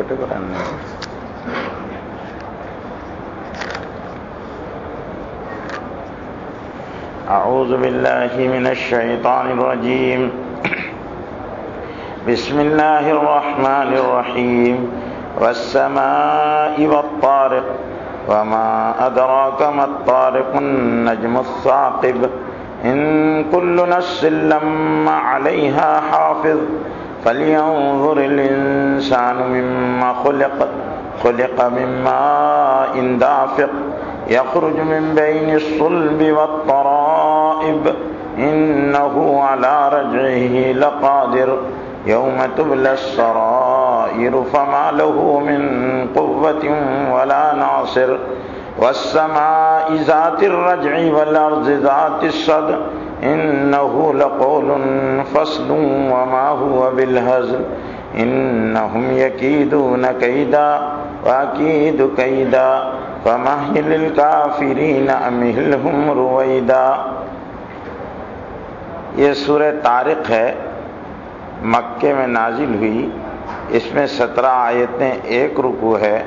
چھوٹے قرآن میں اعوذ باللہ من الشیطان الرجیم بسم اللہ الرحمن الرحیم والسماء والطارق وما ادراک ما الطارق النجم الثاقب ان كل نفس لما علیہا حافظ فلينظر الإنسان مما خلق من ماء دافق يخرج من بين الصلب والترائب إنه على رجعه لقادر يوم تبلى السرائر فما له من قوة ولا ناصر والسماء ذات الرجع والأرض ذات الصدع إنه لقول فصل وما هو بالهزل إنهم يكيدون كيدا وأكيد كيدا فمهل الكافرين أمهلهم رويدا۔ یہ سورہ طارق ہے، مکے میں نازل ہوئی، اس میں 17 آیتیں، 1 رکوع ہے۔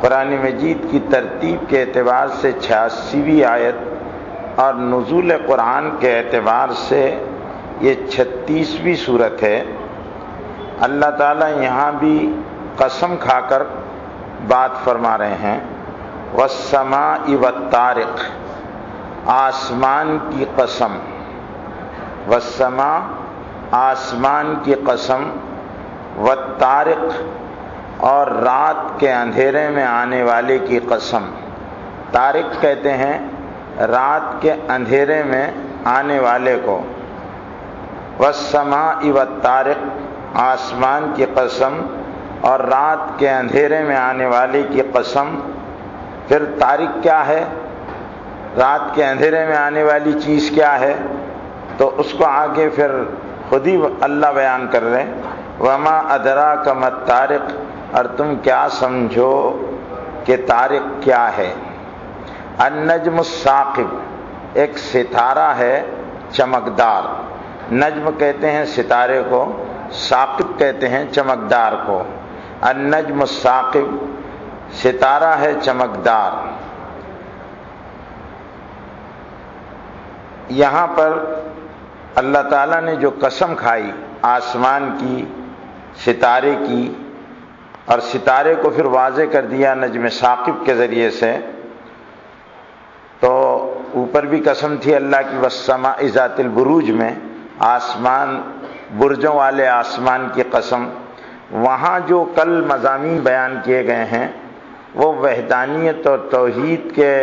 قرآن مجید کی ترتیب کے اعتبار سے 86ویں آیت اور نزول قرآن کے اعتبار سے یہ 36ویں صورت ہے۔ اللہ تعالیٰ یہاں بھی قسم کھا کر بات فرما رہے ہیں، والسماء والطارق، آسمان کی قسم، والسماء آسمان کی قسم، والطارق اور رات کے اندھیرے میں آنے والے کی قسم۔ طارق کہتے ہیں رات کے اندھیرے میں آنے والے کو۔ والسماء والطارق، آسمان کی قسم اور رات کے اندھیرے میں آنے والے کی قسم۔ پھر طارق کیا ہے؟ رات کے اندھیرے میں آنے والی چیز کیا ہے؟ تو اس کو آگے پھر خود ہی اللہ بیان کر رہے ہیں، وما ادراک ما الطارق، اور تم کیا سمجھو کہ طارق کیا ہے؟ النجم الثاقب، ایک ستارہ ہے چمکدار۔ نجم کہتے ہیں ستارے کو، ثاقب کہتے ہیں چمکدار کو۔ النجم الثاقب، ستارہ ہے چمکدار۔ یہاں پر اللہ تعالیٰ نے جو قسم کھائی آسمان کی، ستارے کی، اور ستارے کو پھر واضح کر دیا نجم ثاقب کے ذریعے سے، تو اوپر بھی قسم تھی اللہ کی، والسماء ذات البروج میں، آسمان، برجوں والے آسمان کی قسم۔ وہاں جو کل مضامین بیان کیے گئے ہیں وہ وحدانیت اور توحید کے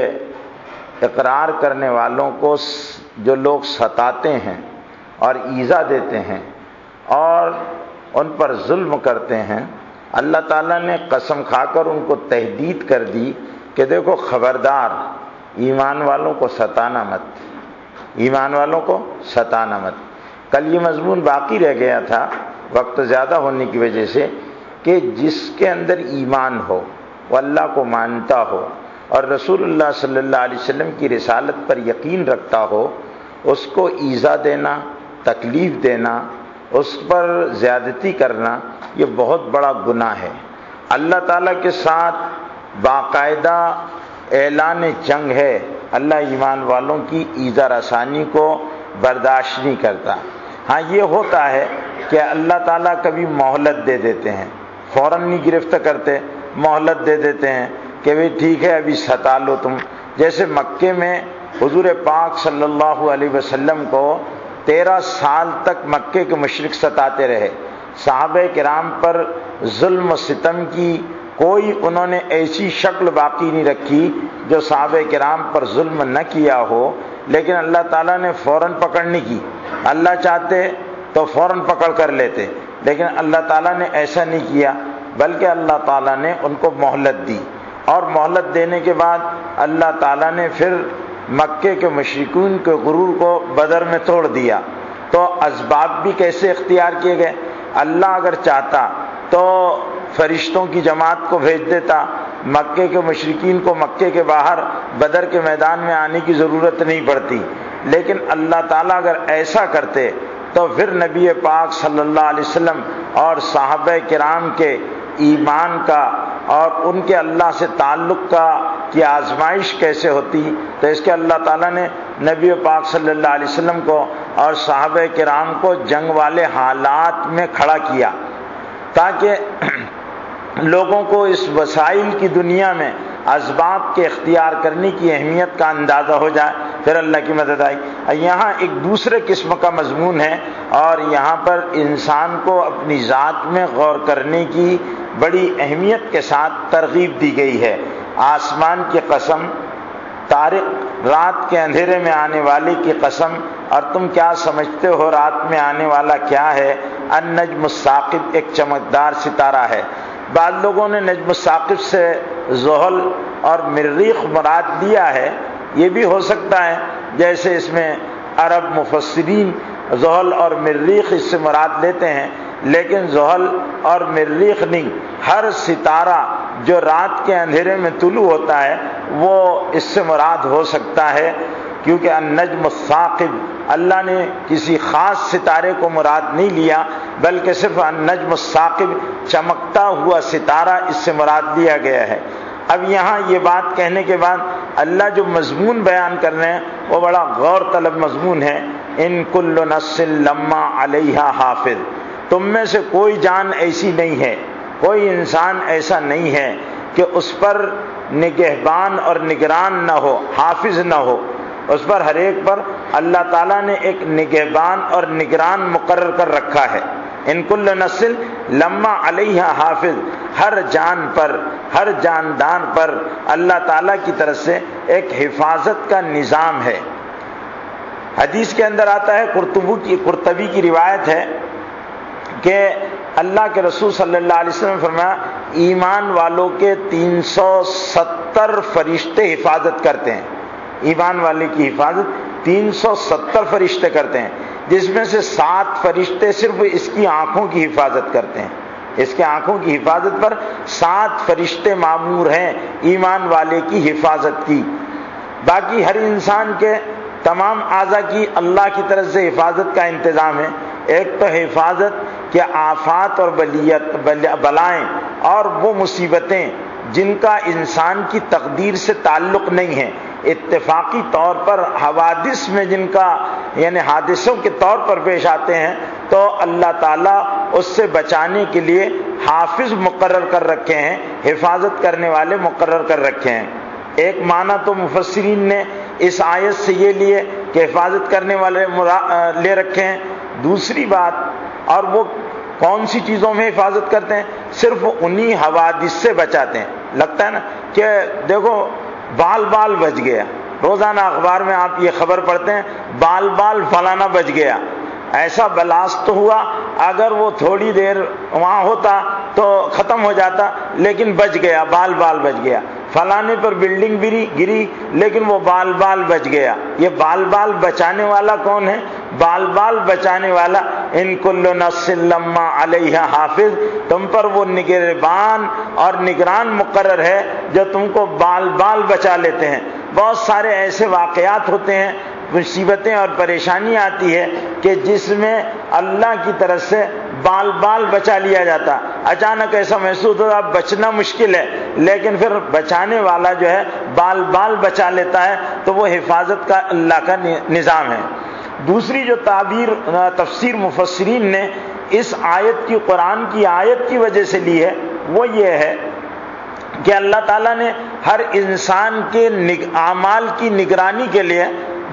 اقرار کرنے والوں کو جو لوگ ستاتے ہیں اور ایذا دیتے ہیں اور ان پر ظلم کرتے ہیں، اللہ تعالیٰ نے قسم کھا کر ان کو تہدید کر دی کہ دیکھو خبردار، ایمان والوں کو ستانا مت، ایمان والوں کو ستانا مت۔ کل یہ مضمون باقی رہ گیا تھا وقت زیادہ ہونے کی وجہ سے، کہ جس کے اندر ایمان ہو، وہ اللہ کو مانتا ہو اور رسول اللہ صلی اللہ علیہ وسلم کی رسالت پر یقین رکھتا ہو، اس کو ایذا دینا، تکلیف دینا، اس پر زیادتی کرنا، یہ بہت بڑا گناہ ہے۔ اللہ تعالیٰ کے ساتھ باقاعدہ اعلان جنگ ہے، اللہ ایمان والوں کی ایذا رسانی کو برداشت نہیں کرتا۔ ہاں یہ ہوتا ہے کہ اللہ تعالیٰ کبھی مہلت دے دیتے ہیں، فوراً نہیں گرفت کرتے، مہلت دے دیتے ہیں کہ بھئی ٹھیک ہے ابھی ستا لو تم۔ جیسے مکے میں حضور پاک صلی اللہ علیہ وسلم کو 13 سال تک مکے کے مشرک ستاتے رہے، صحابہ کرام پر ظلم و ستم کی کوئی انہوں نے ایسی شکل باقی نہیں رکھی جو صحابہ کرام پر ظلم نہ کیا ہو، لیکن اللہ تعالیٰ نے فوراً پکڑ نہیں کی۔ اللہ چاہتے تو فوراً پکڑ کر لیتے، لیکن اللہ تعالیٰ نے ایسا نہیں کیا، بلکہ اللہ تعالیٰ نے ان کو مہلت دی، اور مہلت دینے کے بعد اللہ تعالیٰ نے پھر مکے کے مشرکین کے غرور کو بدر میں توڑ دیا۔ تو اسباب بھی کیسے اختیار کیے گئے؟ اللہ اگر چاہتا تو فرشتوں کی جماعت کو بھیج دیتا، مکے کے مشرکین کو مکے کے باہر بدر کے میدان میں آنے کی ضرورت نہیں پڑتی، لیکن اللہ تعالیٰ اگر ایسا کرتے تو پھر نبی پاک صلی اللہ علیہ وسلم اور صحابہ کرام کے ایمان کا اور ان کے اللہ سے تعلق کی آزمائش کیسے ہوتی؟ تو اس کے اللہ تعالیٰ نے نبی پاک صلی اللہ علیہ وسلم کو اور صحابہ کرام کو جنگ والے حالات میں کھڑا کیا تاکہ لوگوں کو اس وسائل کی دنیا میں اسباب کے اختیار کرنے کی اہمیت کا اندازہ ہو جائے، پھر اللہ کی مدد آئی۔ یہاں ایک دوسرے قسم کا مضمون ہے، اور یہاں پر انسان کو اپنی ذات میں غور کرنے کی بڑی اہمیت کے ساتھ ترغیب دی گئی ہے۔ آسمان کی قسم، طارق رات کے اندھیرے میں آنے والے کی قسم، اور تم کیا سمجھتے ہو رات میں آنے والا کیا ہے؟ النجم الثاقب، ایک چمکدار ستارہ ہے۔ بعض لوگوں نے نجم الثاقب سے زحل اور مریخ مراد لیا ہے، یہ بھی ہو سکتا ہے، جیسے اس میں عرب مفسرین زحل اور مریخ اس سے مراد لیتے ہیں، لیکن زحل اور مریخ نہیں، ہر ستارہ جو رات کے اندھیرے میں طلوع ہوتا ہے وہ اس سے مراد ہو سکتا ہے، کیونکہ النجم الثاقب اللہ نے کسی خاص ستارے کو مراد نہیں لیا، بلکہ صرف النجم الثاقب چمکتا ہوا ستارہ اس سے مراد لیا گیا ہے۔ اب یہاں یہ بات کہنے کے بعد اللہ جو مضمون بیان کر رہے ہیں وہ بڑا غور طلب مضمون ہے۔ ان کل نفس لما علیہا حافظ، تم میں سے کوئی جان ایسی نہیں ہے، کوئی انسان ایسا نہیں ہے کہ اس پر نگہبان اور نگران نہ ہو، حافظ نہ ہو، اس پر ہر ایک پر اللہ تعالیٰ نے ایک نگہبان اور نگران مقرر کر رکھا ہے۔ ان کل نفس لما علیہا حافظ، ہر جان پر، ہر جاندان پر اللہ تعالیٰ کی طرف سے ایک حفاظت کا نظام ہے۔ حدیث کے اندر آتا ہے، قرطبی کی روایت ہے کہ اللہ کے رسول صلی اللہ علیہ وسلم نے فرمایا ایمان والوں کے 370 فرشتے حفاظت کرتے ہیں، ایمان والے کی حفاظت 370 فرشتے کرتے ہیں، جس میں سے 7 فرشتے صرف اس کی آنکھوں کی حفاظت کرتے ہیں، اس کے آنکھوں کی حفاظت پر 7 فرشتے مامور ہیں ایمان والے کی حفاظت کی۔ باقی ہر انسان کے تمام اعضاء کی اللہ کی طرف سے حفاظت کا انتظام ہے۔ ایک تو حفاظت کہ آفات اور بلائیں اور وہ مصیبتیں جن کا انسان کی تقدیر سے تعلق نہیں ہے، اتفاقی طور پر حوادث میں جن کا یعنی حادثوں کے طور پر پیش آتے ہیں، تو اللہ تعالیٰ اس سے بچانے کے لیے حافظ مقرر کر رکھے ہیں، حفاظت کرنے والے مقرر کر رکھے ہیں۔ ایک معنی تو مفسرین نے اس آیت سے یہ لیے کہ حفاظت کرنے والے لے رکھے ہیں۔ دوسری بات، اور وہ کون سی چیزوں میں حفاظت کرتے ہیں؟ صرف انہی حوادث سے بچاتے ہیں۔ لگتا ہے نا کہ دیکھو بال بچ گیا، روزانہ اخبار میں آپ یہ خبر پڑھتے ہیں بال فلانا بچ گیا، ایسا بلاسٹ ہوا، اگر وہ تھوڑی دیر وہاں ہوتا تو ختم ہو جاتا، لیکن بچ گیا، بال بچ گیا۔ فلانے پر بلڈنگ گری لیکن وہ بال بچ گیا۔ یہ بال بچانے والا کون ہے؟ بال بچانے والا ان کل نفس لما علیہا حافظ، تم پر وہ نگہبان اور نگران مقرر ہے جو تم کو بال بچا لیتے ہیں۔ بہت سارے ایسے واقعات ہوتے ہیں، مصیبتیں اور پریشانی آتی ہے کہ جس میں اللہ کی طرف سے بال بچا لیا جاتا، اچانک ایسا محسوس ہوتا بچنا مشکل ہے، لیکن پھر بچانے والا جو ہے بال بچا لیتا ہے، تو وہ حفاظت کا اللہ کا نظام ہے۔ دوسری جو تفسیر مفسرین نے اس آیت کی، قرآن کی آیت کی وجہ سے لی ہے، وہ یہ ہے کہ اللہ تعالیٰ نے ہر انسان کے اعمال کی نگرانی کے لیے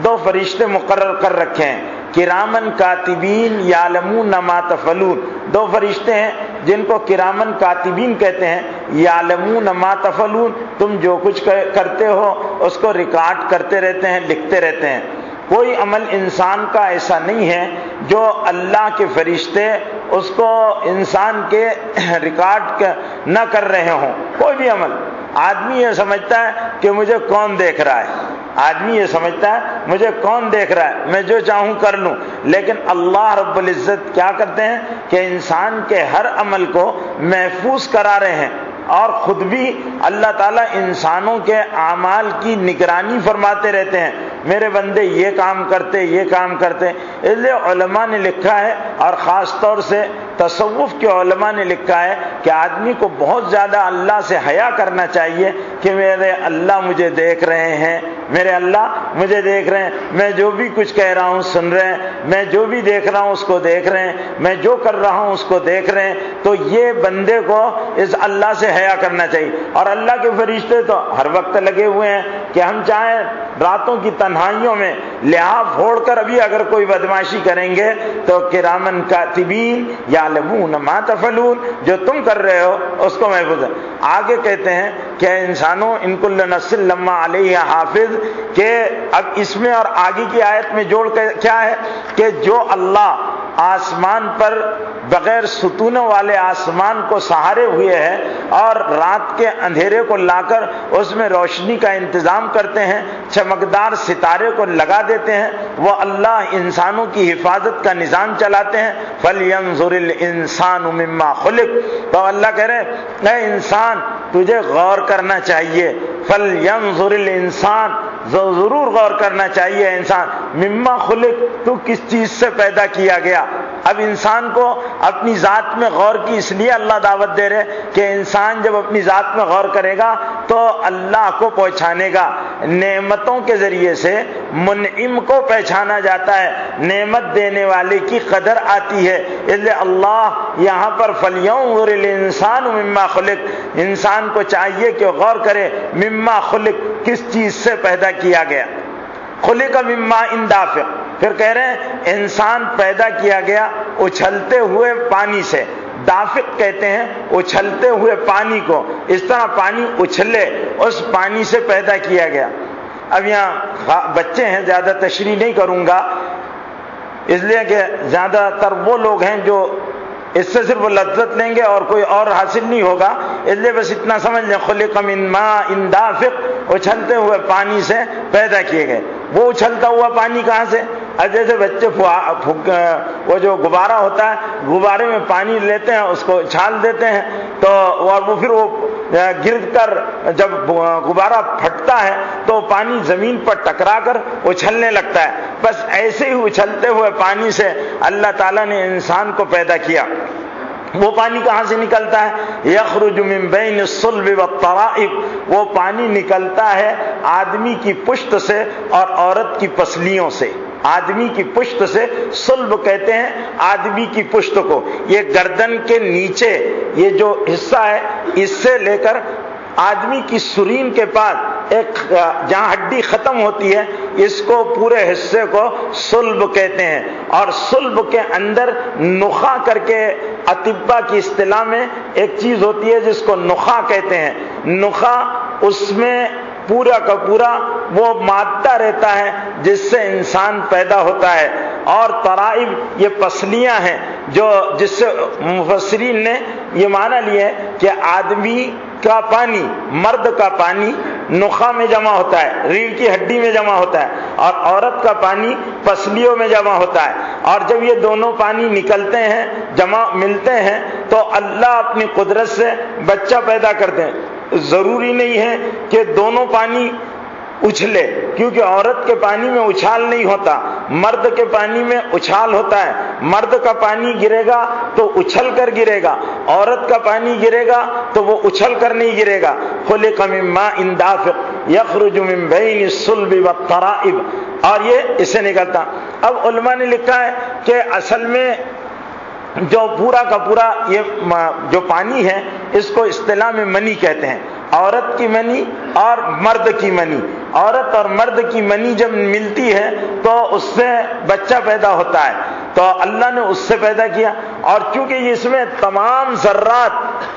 2 فرشتے مقرر کر رکھے ہیں، کرامن کاتبین یعلمون ما تفعلون۔ 2 فرشتے ہیں جن کو کرامن کاتبین کہتے ہیں، یعلمون ما تفعلون، تم جو کچھ کرتے ہو اس کو ریکارڈ کرتے رہتے ہیں، لکھتے رہتے ہیں۔ کوئی عمل انسان کا ایسا نہیں ہے جو اللہ کے فرشتے اس کو انسان کے ریکارڈ نہ کر رہے ہوں۔ کوئی بھی عمل، آدمی یہ سمجھتا ہے کہ مجھے کون دیکھ رہا ہے، آدمی یہ سمجھتا ہے مجھے کون دیکھ رہا ہے، میں جو چاہوں کر لوں، لیکن اللہ رب العزت کیا کرتے ہیں کہ انسان کے ہر عمل کو محفوظ کرا رہے ہیں، اور خود بھی اللہ تعالیٰ انسانوں کے اعمال کی نگرانی فرماتے رہتے ہیں۔ میرے بندے یہ کام کرتے یہ کام کرتے. اس لیے علماء نے لکھا ہے، اور خاص طور سے تصوف کے علماء نے لکھا ہے کہ آدمی کو بہت زیادہ اللہ سے حیا کرنا چاہیے کہ میرے اللہ مجھے دیکھ رہے ہیں، میرے اللہ مجھے دیکھ رہے ہیں، میں جو بھی کچھ کہہ رہا ہوں سن رہے ہیں، میں جو بھی دیکھ رہا ہوں اس کو دیکھ رہے ہیں، میں جو کر رہا ہوں اس کو دیکھ رہے ہیں. تو یہ بندے کو اس اللہ سے حیا کرنا چاہیے. اور اللہ کے فرشتے تو ہر وقت لگے ہوئے ہیں کہ ہم چاہیں راتوں کی تنہائیوں میں لحاف پھوڑ کر ابھی اگر کوئی بدمعاشی کریں گے تو کرامن کاتبین یعلمون ما تفعلون، جو تم کر رہے ہو اس کو محفوظ ہے. آگے کہتے ہیں کہ انسانوں ان کل نفس لما علیہ حافظ، کہ اب اس میں اور آگے کی آیت میں جوڑ کے کیا ہے کہ جو اللہ آسمان پر بغیر ستونوں والے آسمان کو سہارے ہوئے ہے اور رات کے اندھیرے کو لا کر اس میں روشنی کا انتظام کرتے ہیں، چمکدار ستارے کو لگا دیتے ہیں، وہ اللہ انسانوں کی حفاظت کا نظام چلاتے ہیں. فَلْيَنْظُرِ الْإِنسَانُ مِمَّا خُلِقَ، تو اللہ کہہ رہے اے انسان تجھے غور کرنا چاہیے. فَلْيَنْظُرِ الْإِنسان، ضرور غور کرنا چاہیے انسان. مما خلق، تو کس چیز سے پیدا کیا گیا. اب انسان کو اپنی ذات میں غور کی اس لیے اللہ دعوت دے رہے کہ انسان جب اپنی ذات میں غور کرے گا تو اللہ کو پہچانے گا. نعمتوں کے ذریعے سے منعم کو پہچانا جاتا ہے، نعمت دینے والے کی قدر آتی ہے. اس لیے اللہ یہاں پر فَلْيَنْظُرِ الْإِنسَانُ مِمَّا خُلِقَ، انسان کو چاہیے کہ غور کرے مما خلق، کس چیز سے پیدا کیا گیا. خلق من ماء دافق، پھر کہہ رہے ہیں انسان پیدا کیا گیا اچھلتے ہوئے پانی سے. دافق کہتے ہیں اچھلتے ہوئے پانی کو، اس طرح پانی اچھلے اس پانی سے پیدا کیا گیا. اب یہاں بچے ہیں، زیادہ تشریح نہیں کروں گا اس لیے کہ زیادہ تر وہ لوگ ہیں جو اس سے صرف لذت لیں گے اور کوئی اور حاصل نہیں ہوگا. اس لیے بس اتنا سمجھ لیں خلق من ماء دافق، اچھلتے ہوئے پانی سے پیدا کیے گئے. وہ اچھلتا ہوا پانی کہاں سے؟ جیسے بچے وہ جو غبارہ ہوتا ہے، غبارے میں پانی لیتے ہیں اس کو اچھال دیتے ہیں تو اور وہ پھر وہ گر کر جب غبارہ پھٹتا ہے تو پانی زمین پر ٹکرا کر اچھلنے لگتا ہے. بس ایسے ہی اچھلتے ہوئے پانی سے اللہ تعالیٰ نے انسان کو پیدا کیا. وہ پانی کہاں سے نکلتا ہے؟ یخرج من بین الصلب والترائب، وہ پانی نکلتا ہے آدمی کی پشت سے اور عورت کی پسلیوں سے. آدمی کی پشت سے، صلب کہتے ہیں آدمی کی پشت کو، یہ گردن کے نیچے یہ جو حصہ ہے اس سے لے کر آدمی کی سرین کے پاس ایک جہاں ہڈی ختم ہوتی ہے اس کو پورے حصے کو صلب کہتے ہیں. اور صلب کے اندر نخاع کر کے اطباء کی اصطلاح میں ایک چیز ہوتی ہے جس کو نخاع کہتے ہیں. نخاع اس میں پورا کا پورا وہ مادہ رہتا ہے جس سے انسان پیدا ہوتا ہے. اور ترائب یہ پسلیاں ہیں جو جس سے مفسرین نے یہ معنی لیا ہے کہ آدمی کا پانی، مرد کا پانی نخاع میں جمع ہوتا ہے، ریڑھ کی ہڈی میں جمع ہوتا ہے، اور عورت کا پانی پسلیوں میں جمع ہوتا ہے. اور جب یہ دونوں پانی نکلتے ہیں، جمع ملتے ہیں تو اللہ اپنی قدرت سے بچہ پیدا کرتے ہیں. ضروری نہیں ہے کہ دونوں پانی اچھلے، کیونکہ عورت کے پانی میں اچھال نہیں ہوتا، مرد کے پانی میں اچھال ہوتا ہے. مرد کا پانی گرے گا تو اچھل کر گرے گا، عورت کا پانی گرے گا تو وہ اچھل کر نہیں گرے گا. خلق من ماء دافق یخرج من بین الصلب والترائب، اور یہ اس سے نکلتا. اب علماء نے لکھا ہے کہ اصل میں جو پورا کا پورا یہ جو پانی ہے اس کو اصطلاح میں منی کہتے ہیں. عورت کی منی اور مرد کی منی، عورت اور مرد کی منی جب ملتی ہے تو اس سے بچہ پیدا ہوتا ہے. تو اللہ نے اس سے پیدا کیا، اور چونکہ اس میں تمام ذرات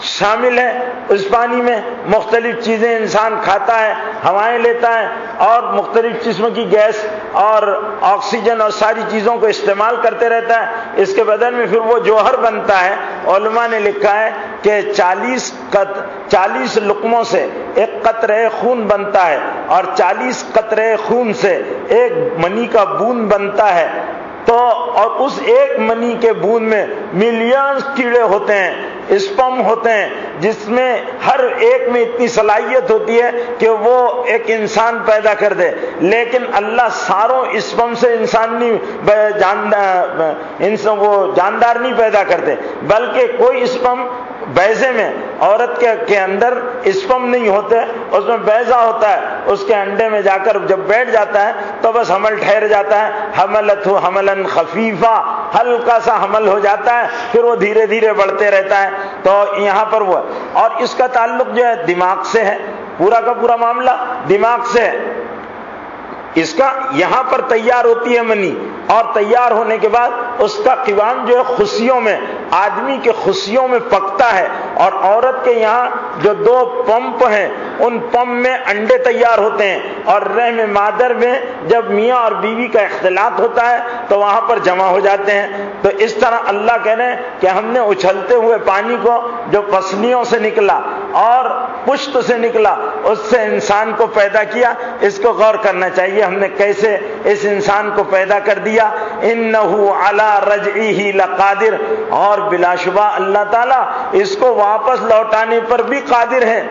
شامل ہیں، اس پانی میں مختلف چیزیں انسان کھاتا ہے، ہوائیں لیتا ہے اور مختلف قسم کی گیس اور آکسیجن اور ساری چیزوں کو استعمال کرتے رہتا ہے. اس کے بدن میں پھر وہ جوہر بنتا ہے. علماء نے لکھا ہے کہ 40 لقموں سے ایک قطرہ خون بنتا ہے، اور 40 قطرے خون سے ایک منی کا بوند بنتا ہے. تو اور اس ایک منی کے بوند میں ملین کیڑے ہوتے ہیں اسپم ہوتے ہیں جس میں ہر ایک میں اتنی صلاحیت ہوتی ہے کہ وہ ایک انسان پیدا کر دے، لیکن اللہ ساروں اسپم سے انسان نہیں وہ جاندار نہیں پیدا کرتے، بلکہ کوئی اسپم بیضے میں عورت کے اندر اسپم نہیں ہوتے، اس میں بیضہ ہوتا ہے، اس کے انڈے میں جا کر جب بیٹھ جاتا ہے تو بس حمل ٹھہر جاتا ہے، حملتہ حملا خفیفا، ہلکا سا حمل ہو جاتا ہے، پھر وہ دھیرے دھیرے بڑھتے رہتا ہے۔ تو یہاں پر وہ اور اس کا تعلق جو ہے دماغ سے ہے، پورا کا پورا معاملہ دماغ سے ہے۔ اس کا یہاں پر تیار ہوتی ہے منی، اور تیار ہونے کے بعد اس کا قوام جو ہے خصیوں میں، آدمی کے خصیوں میں پکتا ہے، اور عورت کے یہاں جو دو پمپ ہیں ان پمپ میں انڈے تیار ہوتے ہیں، اور رحم مادر میں جب میاں اور بیوی کا اختلاط ہوتا ہے تو وہاں پر جمع ہو جاتے ہیں۔ تو اس طرح اللہ کہہ رہے ہیں کہ ہم نے اچھلتے ہوئے پانی کو جو پسلیوں سے نکلا اور پشت سے نکلا اس سے انسان کو پیدا کیا۔ اس کو غور کرنا چاہیے ہم نے کیسے اس انسان کو پیدا کر دیا۔ انہ علی رجعہ لقادر، اور بلا شبہ اللہ تعالیٰ اس کو واپس لوٹانے پر بھی قادر ہے۔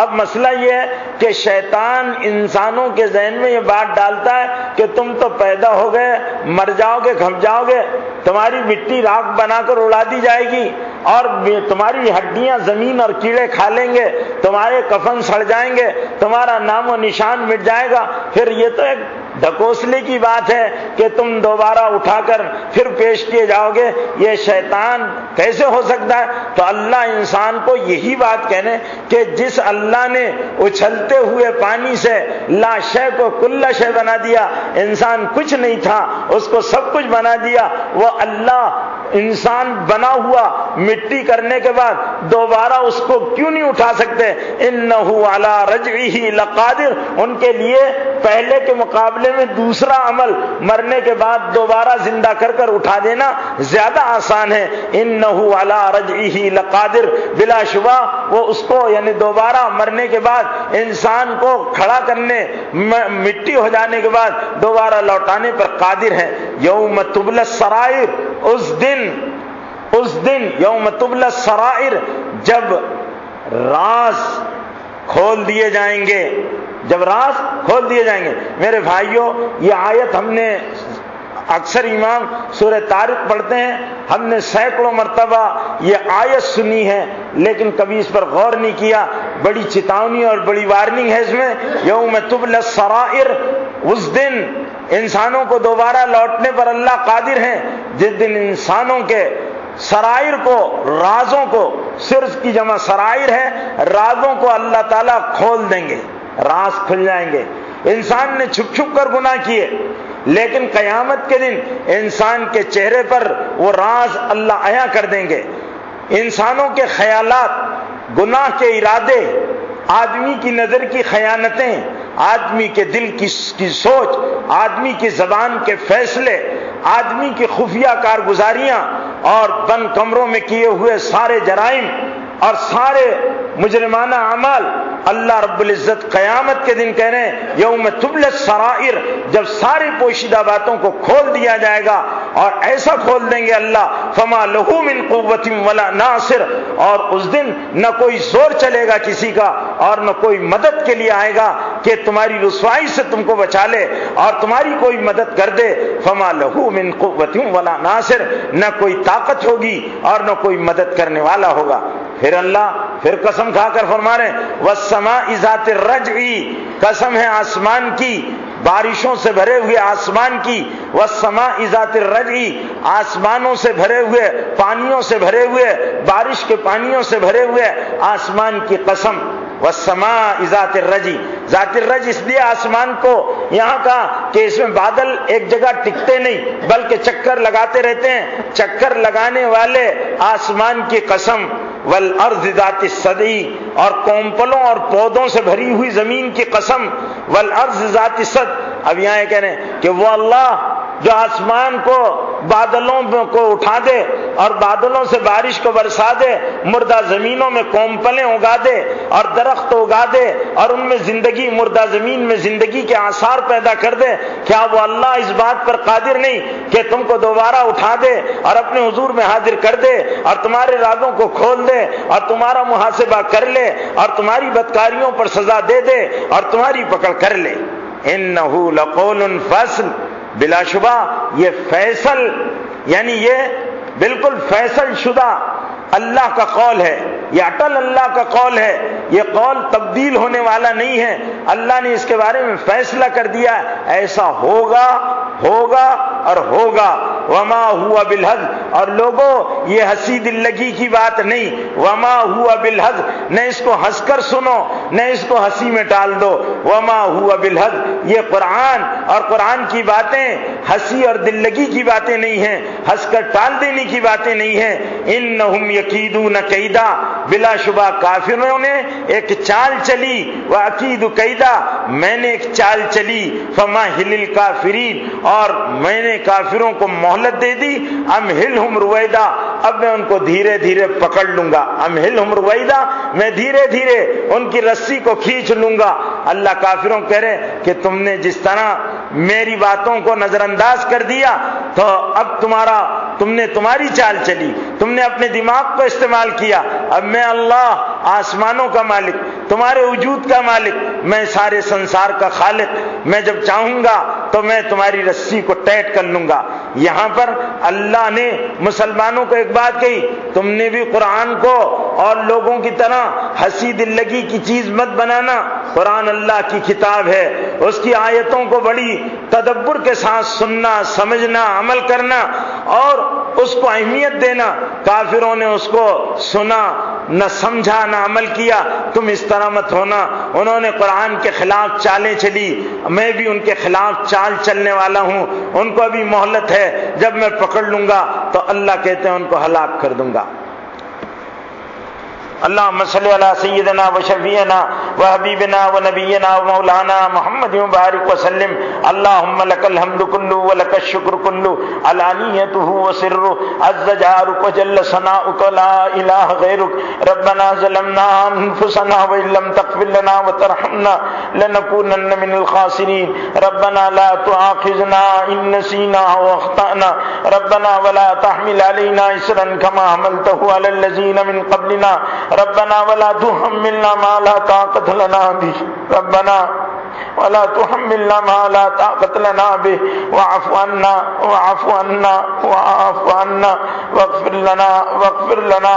اب مسئلہ یہ ہے کہ شیطان انسانوں کے ذہن میں یہ بات ڈالتا ہے کہ تم تو پیدا ہو گئے، مر جاؤ گے، گھم جاؤ گے، تمہاری مٹی راکھ بنا کر اڑا دی جائے گی، اور تمہاری ہڈیاں زمین اور کیڑے کھا لیں گے، تمہارے کفن سڑ جائیں گے، تمہارا نام و نشان مٹ جائے گا۔ پھر یہ تو ایک ڈھکوسلے کی بات ہے کہ تم دوبارہ اٹھا کر پھر پیش کیے جاؤ گے، یہ شیطان کیسے ہو سکتا ہے؟ تو اللہ انسان کو یہی بات کہنے کہ جس اللہ نے اچھلتے ہوئے پانی سے لا شے کو کل شے بنا دیا، انسان کچھ نہیں تھا اس کو سب کچھ بنا دیا، وہ اللہ انسان بنا ہوا مٹی کرنے کے بعد دوبارہ اس کو کیوں نہیں اٹھا سکتے؟ انہ علی رجعہ لقادر، ان کے لیے پہلے کے مقابلے میں دوسرا عمل مرنے کے بعد دوبارہ زندہ کر کر اٹھا دینا زیادہ آسان ہے۔ انہ علی رجعہ لقادر، بلا شبہ وہ اس کو یعنی دوبارہ مرنے کے بعد انسان کو کھڑا کرنے، مٹی ہو جانے کے بعد دوبارہ لوٹانے پر قادر ہے۔ یوم تبلی السرائر، اس دن یوم تبلی السرائر، جب راز کھول دیے جائیں گے، جب راز کھول دیے جائیں گے۔ میرے بھائیوں، یہ آیت ہم نے اکثر امام سورہ طارق پڑھتے ہیں، ہم نے سینکڑوں مرتبہ یہ آیت سنی ہے لیکن کبھی اس پر غور نہیں کیا۔ بڑی چتاونی اور بڑی وارننگ ہے اس میں۔ یوم تبلی السرائر، اس دن انسانوں کو دوبارہ لوٹنے پر اللہ قادر ہیں، جس دن انسانوں کے سرائر کو، رازوں کو، سر کی جمع سرائر ہے، رازوں کو اللہ تعالیٰ کھول دیں گے، راز کھل جائیں گے۔ انسان نے چھپ چھپ کر گناہ کیے، لیکن قیامت کے دن انسان کے چہرے پر وہ راز اللہ عیاں کر دیں گے۔ انسانوں کے خیالات، گناہ کے ارادے، آدمی کی نظر کی خیانتیں، آدمی کے دل کی سوچ، آدمی کی زبان کے فیصلے، آدمی کی خفیہ کارگزاریاں اور بند کمروں میں کیے ہوئے سارے جرائم اور سارے مجرمانہ اعمال، اللہ رب العزت قیامت کے دن کہہ رہے ہیں یوم تبلی السرائر، جب ساری پوشیدہ باتوں کو کھول دیا جائے گا، اور ایسا کھول دیں گے اللہ فما لہ من قوت ولا ناصر، اور اس دن نہ کوئی زور چلے گا کسی کا اور نہ کوئی مدد کے لیے آئے گا کہ تمہاری رسوائی سے تم کو بچا لے اور تمہاری کوئی مدد کر دے۔ فما لہ من قوت ولا ناصر، نہ کوئی طاقت ہوگی اور نہ کوئی مدد کرنے والا ہوگا۔ پھر اللہ پھر قسم کھا کر فرما رہے ہیں والسماء ذات الرجع، قسم ہے آسمان کی، بارشوں سے بھرے ہوئے آسمان کی، والسماء ذات الرجع، آسمانوں سے بھرے ہوئے، پانیوں سے بھرے ہوئے، بارش کے پانیوں سے بھرے ہوئے آسمان کی قسم۔ والسماء ذات الرجع، ذات الرجع اس لیے آسمان کو یہاں کہا کہ اس میں بادل ایک جگہ ٹکتے نہیں بلکہ چکر لگاتے رہتے ہیں، چکر لگانے والے آسمان کی قسم۔ والارض ذات الصدع، اور کونپلوں اور پودوں سے بھری ہوئی زمین کی قسم۔ والارض ذات الصدع، اب یہاں یہ کہہ رہے ہیں کہ وہ اللہ جو آسمان کو، بادلوں کو اٹھا دے اور بادلوں سے بارش کو برسا دے، مردہ زمینوں میں کومپلیں اگا دے اور درخت اگا دے اور ان میں زندگی، مردہ زمین میں زندگی کے آثار پیدا کر دے، کیا وہ اللہ اس بات پر قادر نہیں کہ تم کو دوبارہ اٹھا دے اور اپنے حضور میں حاضر کر دے اور تمہارے رازوں کو کھول دے اور تمہارا محاسبہ کر لے اور تمہاری بدکاریوں پر سزا دے دے اور تمہاری پکڑ کر لے؟ انہ لقول فصل، بلا شبہ یہ فیصل، یعنی یہ بالکل فیصل شدہ اللہ کا قول ہے، یہ اٹل اللہ کا قول ہے، یہ قول تبدیل ہونے والا نہیں ہے۔ اللہ نے اس کے بارے میں فیصلہ کر دیا، ایسا ہوگا ہوگا اور ہوگا۔ وما ہوا بالحق، اور لوگوں یہ ہنسی دل لگی کی بات نہیں، وما ہوا بالحق، نہ اس کو ہنس کر سنو نہ اس کو ہنسی میں ٹال دو، وما ہوا بالحق، یہ قرآن اور قرآن کی باتیں ہنسی اور دل لگی کی باتیں نہیں ہیں، ہنس کر ٹال دینے کی باتیں نہیں ہیں۔ انہم یکیدون کیدا، بلا شبہ کافروں نے ایک چال چلی، وَأَكِيدُ كَيْدًا، میں نے ایک چال چلی، فَمَهِّلِ الْكَافِرِينَ، اور میں نے کافروں کو مہلت دے دی، أَمْهِلْهُمْ رُوَيْدًا، اب میں ان کو دھیرے دھیرے پکڑ لوں گا، أَمْهِلْهُمْ رُوَيْدًا، میں دھیرے دھیرے ان کی رسی کو کھینچ لوں گا۔ اللہ کافروں کہہ رہے کہ تم نے جس طرح میری باتوں کو نظر انداز کر دیا تو اب تم نے تمہاری چال چلی، تم نے اپنے دماغ کو استعمال کیا، اب میں اللہ آسمانوں کا مالک، تمہارے وجود کا مالک، میں سارے سنسار کا خالق، میں جب چاہوں گا تو میں تمہاری رسی کو ٹیٹ کر لوں گا۔ یہاں پر اللہ نے مسلمانوں کو ایک بات کہی، تم نے بھی قرآن کو اور لوگوں کی طرح ہنسی دل لگی کی چیز مت بنانا، قرآن اللہ کی کتاب ہے، اس کی آیتوں کو بڑی تدبر کے ساتھ سننا، سمجھنا، عمل کرنا اور اس کو اہمیت دینا۔ کافروں نے اس کو سنا، نہ سمجھا نہ عمل کیا، تم اس طرح مت ہونا۔ انہوں نے قرآن کے خلاف چالیں چلی، میں بھی ان کے خلاف چال چلنے والا ہوں، ان کو ابھی مہلت ہے، جب میں پکڑ لوں گا تو اللہ کہتے ہیں ان کو ہلاک کر دوں گا۔ اللہم صلی علی سیدنا و شفیعنا و حبیبنا و نبینا و مولانا محمد مبارک وسلم۔ اللہم لک الحمد کلو و لک الشکر کلو، علانیتہ و سرہ، عز جارک و جل ثناؤک لا الہ غیرک۔ ربنا ظلمنا انفسنا وان لم تغفر لنا وترحمنا لنکونن من الخاسرین۔ ربنا لا تؤاخذنا ان نسینا او اخطأنا، ربنا ولا تحمل علینا اصرا کما حملته علی الذین من قبلنا، ربنا ولا تحملنا ما لا طاقت لنا به، ربنا ولا تحملنا ما لا طاقت لنا به، واعف عنا واعف عنا واعف عنا واغفر لنا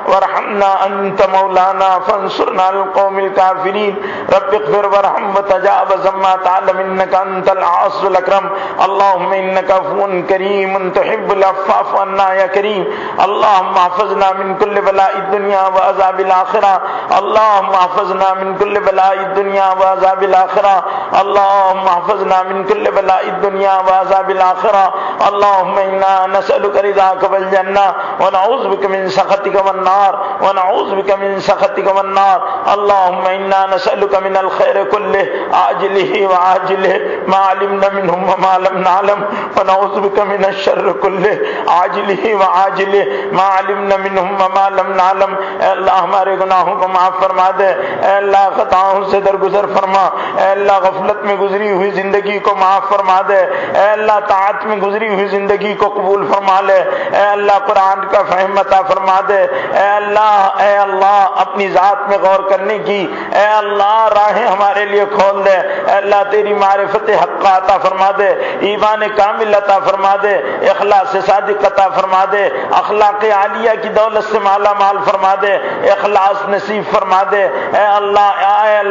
وارحمنا انت مولانا فانصرنا على القوم الكافرين۔ رب اغفر وارحم وتجاوز عما تعلم انك انت العز الاكرم۔ اللهم انك عفو كريم تحب العفو فاعف عنا يا كريم۔ اللهم احفظنا من كل بلاء الدنيا وعذاب الاخرة، اللهم احفظنا من كل بلاء الدنيا وعذاب الاخرة، اللهم احفظنا من كل بلاء الدنيا وعذاب الاخرة، اللهم انا نسألك رضاك والجنة ونعوذ بك من سخطك والنار، ونعوذ بك من سخطك والنار۔ اللهم انا نسألك من الخير كله عاجله وعاجله ما علمنا منه وما لم نعلم، ونعوذ بك من الشر كله عاجله وعاجله ما علمنا منه وما لم نعلم۔ اے اللہ ہمارے گناہوں کو معاف فرما دے، اے اللہ خطاؤں سے درگزر فرما، اے اللہ غفلت میں گزری ہوئی زندگی کو معاف فرما دے، اے اللہ طاعت میں گزری ہوئی زندگی کو قبول فرما لے، اے اللہ قرآن کا فہم عطا فرما دے، اے اللہ اپنی ذات میں غور کرنے کی اے اللہ راہیں ہمارے لیے کھول دے، اے اللہ تیری معرفت حق عطا فرما دے، ایمان کامل عطا فرما دے، اخلاص صادق عطا فرما دے، اخلاق عالیہ کی دولت سے مالا مال فرما دے، اخلاص نصیب فرما دے، اے اللہ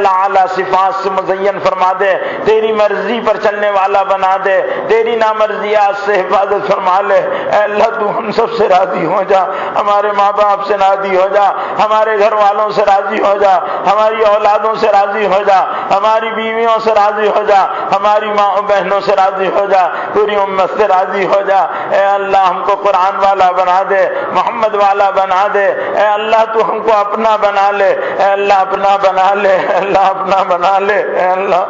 اعلی صفات سے مزین فرما دے، تیری مرضی پر چلنے والا بنا دے، تیری نامرضیات سے حفاظت فرما لے، اے اللہ تو ہم سب سے راضی ہو جا، ہمارے ماں باپ سے راضی ہو جا، ہمارے گھر والوں سے راضی ہو جا، ہماری اولادوں سے راضی ہو جا، ہماری بیویوں سے راضی ہو جا، ہماری ماں و بہنوں سے راضی ہو جا، پوری امت سے راضی ہو جا، اے اللہ ہم کو قرآن والا بنا دے، محمد والا بنا دے، اے اللہ تو ہم کو اپنا بنا لے، اے اللہ اپنا بنا لے، اے اللہ اپنا بنا لے، اے اللہ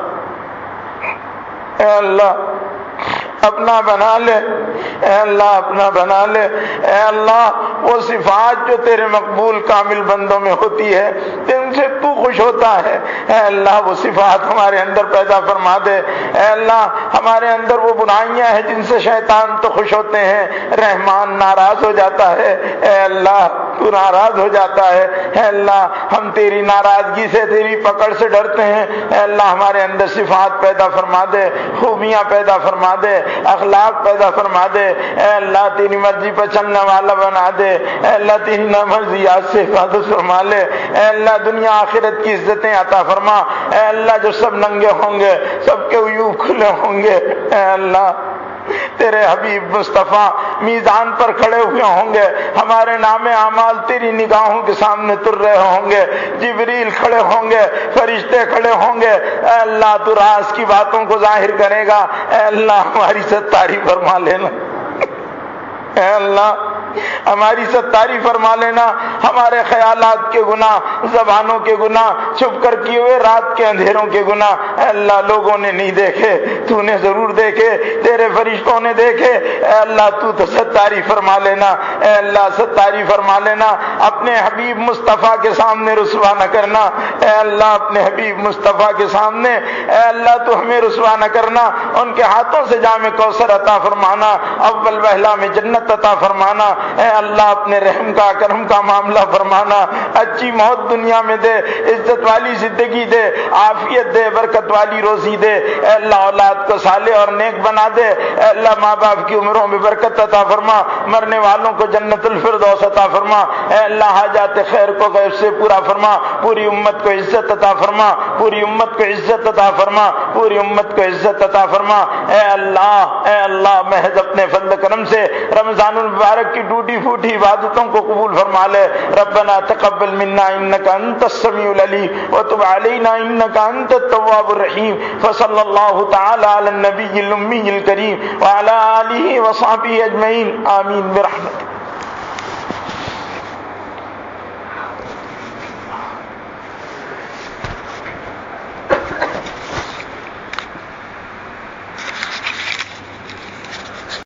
اپنا بنا لے، اے اللہ اپنا بنا لے۔ اے اللہ وہ صفات جو تیرے مقبول کامل بندوں میں ہوتی ہے، جن سے تو خوش ہوتا ہے، اے اللہ وہ صفات ہمارے اندر پیدا فرما دے۔ اے اللہ ہمارے اندر وہ برائیاں ہیں جن سے شیطان تو خوش ہوتے ہیں، رحمان ناراض ہو جاتا ہے، اے اللہ تو ناراض ہو جاتا ہے۔ اے اللہ ہم تیری ناراضگی سے، تیری پکڑ سے ڈرتے ہیں۔ اے اللہ ہمارے اندر صفات پیدا فرما دے، خوبیاں پیدا فرما دے، اخلاق پیدا فرما دے۔ اے اللہ تیری مرضی پر چلنے والا بنا دے۔ اے اللہ تیری نامرضیات سے حفاظت فرما لے۔ اے اللہ دنیا آخرت کی عزتیں عطا فرما۔ اے اللہ جو سب ننگے ہوں گے، سب کے عیوب کھلے ہوں گے، اے اللہ تیرے حبیب مصطفیٰ میزان پر کھڑے ہوئے ہوں گے، ہمارے نام اعمال تیری نگاہوں کے سامنے تر رہے ہوں گے، جبریل کھڑے ہوں گے، فرشتے کھڑے ہوں گے۔ اے اللہ تو راز کی باتوں کو ظاہر کرے گا۔ اے اللہ ہماری ستاری فرما لینا، اے اللہ ہماری ستاری فرما لینا۔ ہمارے خیالات کے گناہ، زبانوں کے گناہ، چھپ کر کیے ہوئے رات کے اندھیروں کے گناہ، اے اللہ لوگوں نے نہیں دیکھے، تو نے ضرور دیکھے، تیرے فرشتوں نے دیکھے۔ اے اللہ تو ستاری فرما لینا، اے اللہ ستاری فرما لینا۔ اپنے حبیب مصطفیٰ کے سامنے رسوا نہ کرنا، اے اللہ اپنے حبیب مصطفیٰ کے سامنے، اے اللہ تو ہمیں رسوا نہ کرنا۔ ان کے ہاتھوں سے جام کوثر عطا فرمانا، اول پہلا میں جنت عطا فرمانا۔ اے اللہ اپنے رحم کا کرم کا معاملہ فرمانا، اچھی موت دنیا میں دے، عزت والی زندگی دے، عافیت دے، برکت والی روزی دے۔ اے اللہ اولاد کو صالح اور نیک بنا دے۔ اے اللہ ماں باپ کی عمروں میں برکت عطا فرما، مرنے والوں کو جنت الفردوس عطا فرما۔ اے اللہ حاجات خیر کو غیب سے پورا فرما، پوری امت کو عزت عطا فرما، پوری امت کو عزت عطا فرما، پوری امت کو عزت عطا فرما۔ اے اللہ محض اپنے فضل کرم سے رمضان المبارک کی ٹوٹی پھوٹی عبادتوں کو قبول فرما لے۔ ربنا تقبل منا انك انت السميع العليم وتب علينا انك انت التواب الرحيم۔ فصلى الله تعالى على النبي الامي الكريم وعلى اله وصحبه اجمعين، آمين برحمتك۔